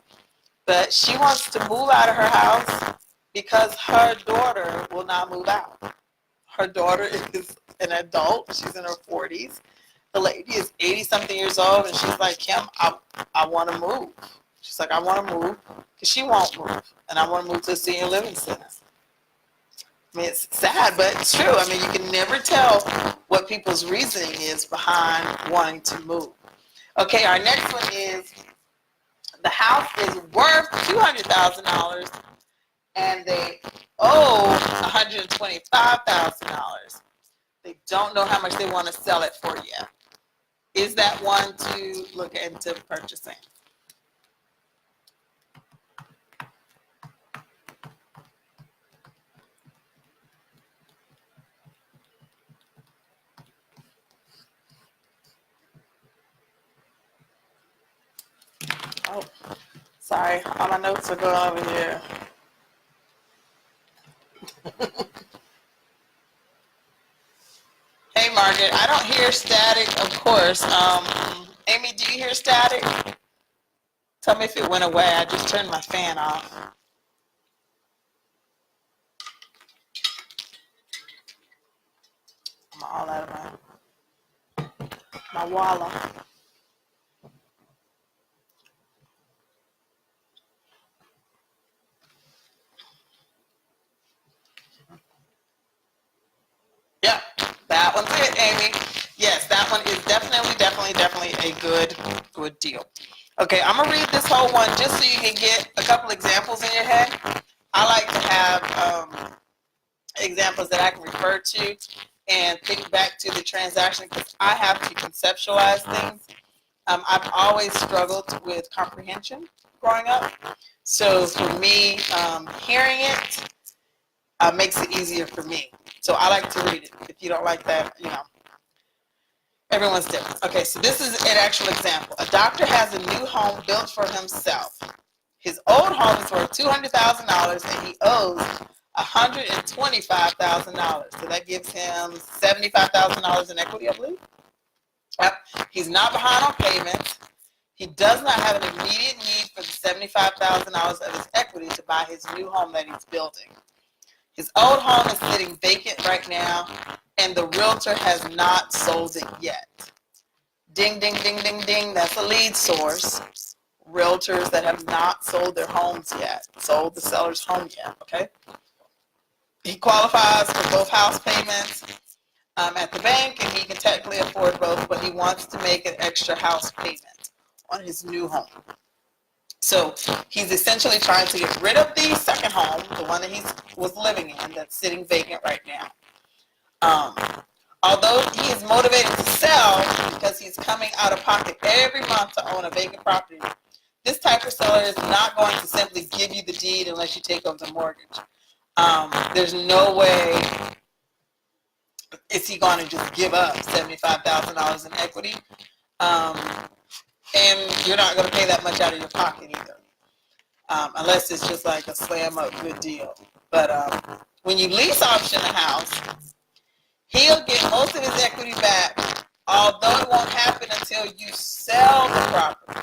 But she wants to move out of her house because her daughter will not move out. Her daughter is an adult. She's in her 40s. The lady is 80-something years old, and she's like, Kim, I want to move. She's like, I want to move because she won't move, and I want to move to a senior living center. I mean, it's sad, but it's true. I mean, you can never tell what people's reasoning is behind wanting to move. Okay, our next one is the house is worth $200,000 and they owe $125,000. They don't know how much they want to sell it for yet. Is that one to look into purchasing? Oh, sorry, all my notes are going over here. Hey, Margaret, I don't hear static, of course. Amy, do you hear static? Tell me if it went away. I just turned my fan off. I'm all out of my wallet. Yep, that one's it, Amy. Yes, that one is definitely a good deal. Okay, I'm gonna read this whole one just so you can get a couple examples in your head. I like to have examples that I can refer to and think back to the transaction because I have to conceptualize things. I've always struggled with comprehension growing up. So for me, hearing it makes it easier for me. So I like to read it. If you don't like that, you know, everyone's different. Okay, so this is an actual example. A doctor has a new home built for himself. His old home is worth $200,000 and he owes $125,000. So that gives him $75,000 in equity, I believe. Yep. He's not behind on payments. He does not have an immediate need for the $75,000 of his equity to buy his new home that he's building. His old home is sitting vacant right now, and the realtor has not sold it yet. Ding, ding, ding, ding, ding. That's a lead source. Realtors that have not sold their homes yet, sold the seller's home yet, okay? He qualifies for both house payments at the bank, and he can technically afford both, but he wants to make an extra house payment on his new home. So he's essentially trying to get rid of the second home, the one that he was living in, that's sitting vacant right now. Although he is motivated to sell because he's coming out of pocket every month to own a vacant property, this type of seller is not going to simply give you the deed unless you take over the mortgage. There's no way is he going to just give up $75,000 in equity. And you're not going to pay that much out of your pocket either, unless it's just like a slam up good deal. But when you lease option a house, he'll get most of his equity back, although it won't happen until you sell the property.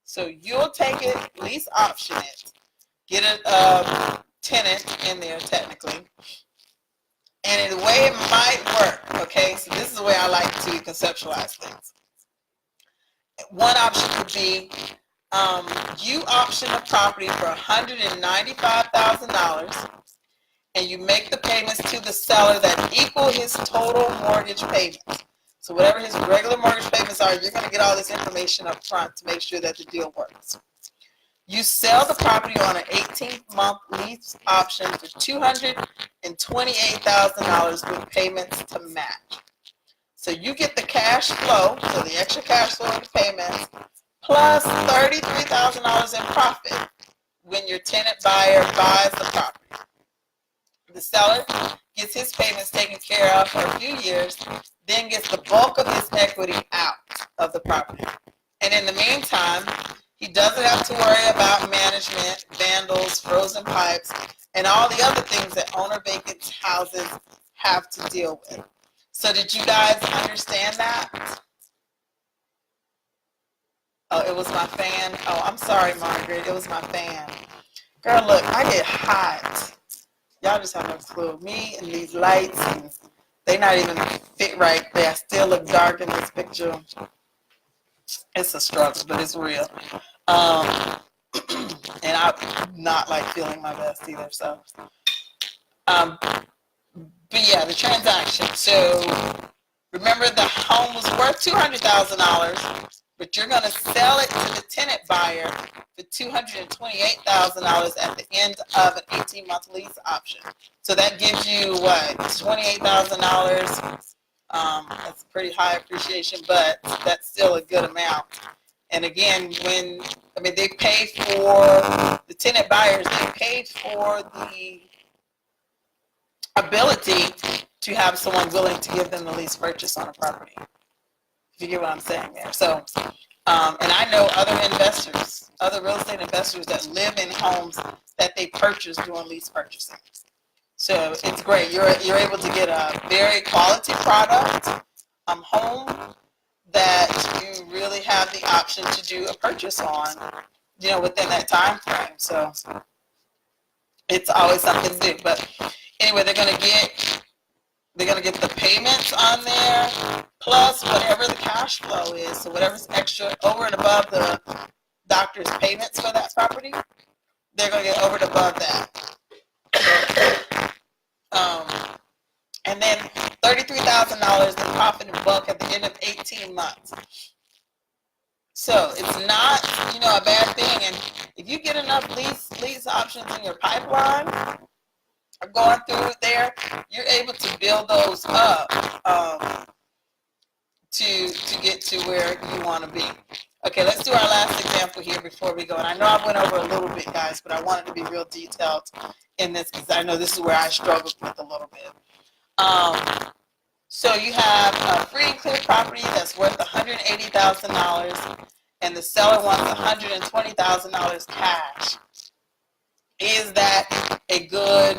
So you'll take it, lease option it, get a tenant in there technically, and the way it might work, okay, so this is the way I like to conceptualize things. One option could be you option a property for $195,000 and you make the payments to the seller that equal his total mortgage payments. So whatever his regular mortgage payments are, you're going to get all this information up front to make sure that the deal works. You sell the property on an 18-month lease option for $228,000 with payments to match. So you get the cash flow, so the extra cash flow and the payments, plus $33,000 in profit when your tenant buyer buys the property. The seller gets his payments taken care of for a few years, then gets the bulk of his equity out of the property. And in the meantime, he doesn't have to worry about management, vandals, frozen pipes, and all the other things that owner vacant houses have to deal with. So did you guys understand that? Oh, it was my fan. Oh, I'm sorry, Margaret. It was my fan. Girl, look, I get hot. Y'all just have no clue. Me and these lights, and they not even fit right. They still look dark in this picture. It's a struggle, but it's real. And I'm not like feeling my best either. So, but yeah, the transaction. So remember, the home was worth $200,000, but you're going to sell it to the tenant buyer for $228,000 at the end of an 18-month lease option. So that gives you what, $28,000. That's a pretty high appreciation, but that's still a good amount. And again, they pay for the tenant buyers. They pay for the ability to have someone willing to give them the lease purchase on a property. If you get what I'm saying there. So, and I know other investors, other real estate investors that live in homes that they purchase doing lease purchasing. So it's great. You're able to get a very quality product, home that you really have the option to do a purchase on, within that time frame. So it's always something to do. But anyway, they're gonna get the payments on there, plus whatever the cash flow is. So whatever's extra over and above the doctor's payments for that property, they're gonna get over and above that. And then $33,000 in profit in bulk at the end of 18 months. So it's not, a bad thing. And if you get enough lease options in your pipeline or going through there, you're able to build those up to get to where you want to be. Okay, let's do our last example here before we go. And I know I went over a little bit, guys, but I wanted to be real detailed in this because I know this is where I struggled with a little bit. So you have a free and clear property that's worth $180,000, and the seller wants $120,000 cash. Is that a good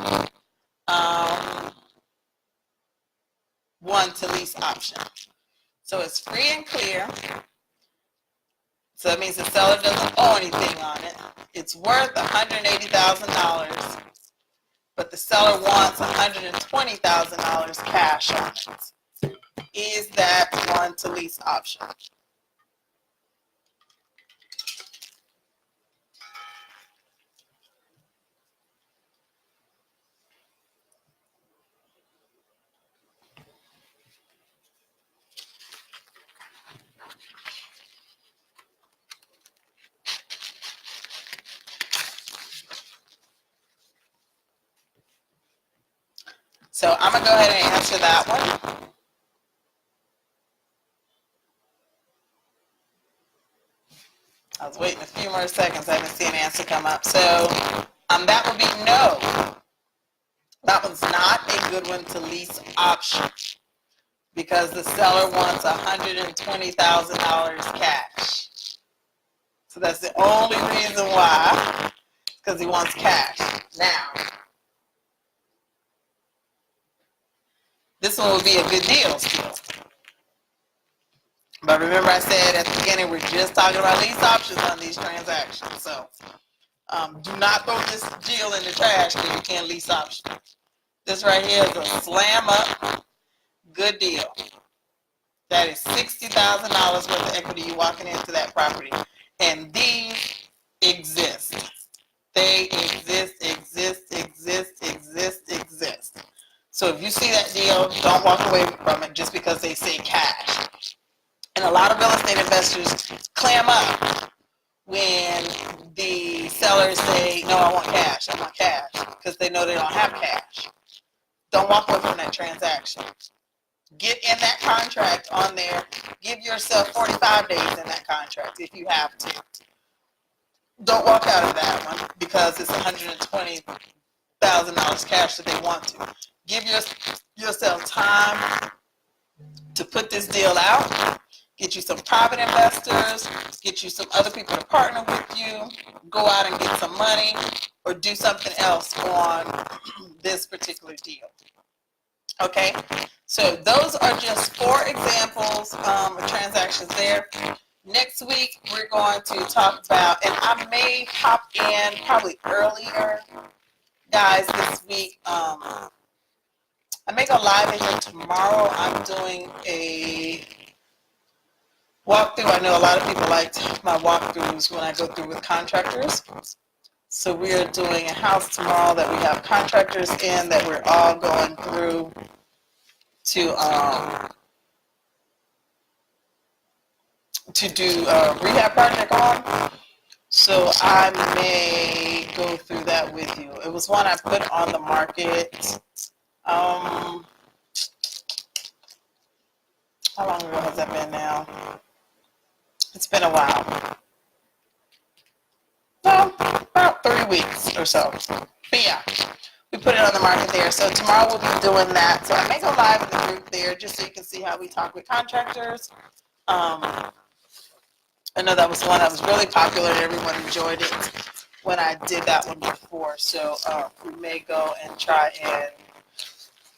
one to lease option? So it's free and clear. So that means the seller doesn't owe anything on it. It's worth $180,000. But the seller wants $120,000 cash on it. Is that one to lease option? So I'm going to go ahead and answer that one. I was waiting a few more seconds. I haven't seen an answer come up. So that would be no. That one's not a good one to lease option because the seller wants $120,000 cash. So that's the only reason why, because he wants cash. Now, this one would be a good deal still. But remember I said at the beginning, we're just talking about lease options on these transactions. So do not throw this deal in the trash because you can't lease option. This right here is a slam up, good deal. That is $60,000 worth of equity you walking into that property. And these exist. They exist. So if you see that deal, don't walk away from it just because they say cash. And a lot of real estate investors clam up when the sellers say, no, I want cash, because they know they don't have cash. Don't walk away from that transaction. Get in that contract on there. Give yourself 45 days in that contract if you have to. Don't walk out of that one because it's $120,000 cash that they want to. Give yourself time to put this deal out. get you some private investors, get you some other people to partner with you, go out and get some money, or do something else on this particular deal. Okay, so those are just 4 examples of transactions there. Next week, we're going to talk about, and I may hop in probably earlier, guys, this week. I may go live in here tomorrow. I'm doing a walkthrough. I know a lot of people liked my walkthroughs when I go through with contractors. So we are doing a house tomorrow that we have contractors in that we're all going through to do a rehab project on. So I may go through that with you. It was one I put on the market. How long ago has that been now? It's been a while. Well, about 3 weeks or so. But yeah, we put it on the market there. So tomorrow we'll be doing that. So I may go live in the group there just so you can see how we talk with contractors. I know that was one that was really popular and everyone enjoyed it when I did that one before. So we may go and try and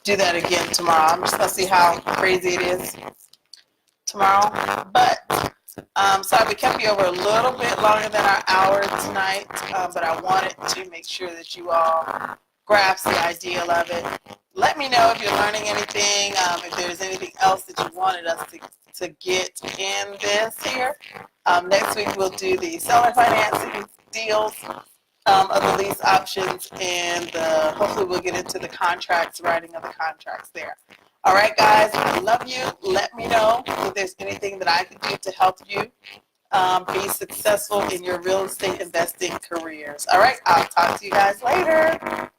do that again tomorrow. I'm just going to see how crazy it is tomorrow. But sorry, we kept you over a little bit longer than our hour tonight, but I wanted to make sure that you all grasp the idea of it. Let me know if you're learning anything, if there's anything else that you wanted us to get in this here. Next week we'll do the seller financing deals of the lease options, and hopefully we'll get into the contracts, writing of the contracts there. All right, guys, I love you. Let me know if there's anything that I can do to help you be successful in your real estate investing careers. All right, I'll talk to you guys later.